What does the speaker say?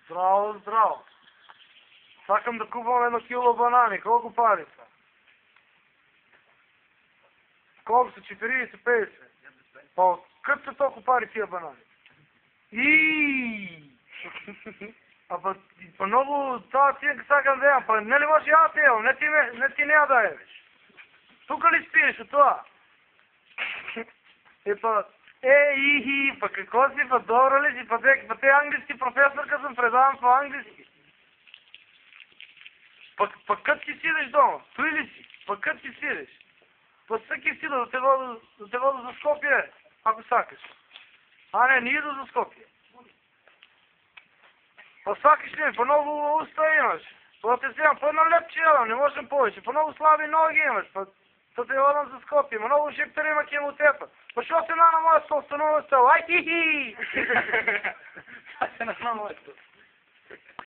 Здраво, здраво. Сакам да купувам 1 кило банани. Колко пари са? Колко са? 40-50? Па откъд са толкова пари тия банани? Па много това си сакам да ям. Па не ли може я да ям? Не ти не я да ебеш. Тука ли спиеш от това? Па какво си, па добра ли си, па те английски професорка съм, предавам по английски. Па кът ти сидеш дома? Той ли си? Па кът ти сидеш? Па всеки сида да те вода за Скопие, ако сакаш. Не иду за Скопие. Па сакаш ли ми, па много уста имаш. Па те вземам, па 1 леп ядам, не можем повече, па много слаби ноги имаш, па те водам за Скопие, ма много шиптери има кемотепа. Па шо се на моя собствено стол? Ай, хи-хи! Това се на моя стол.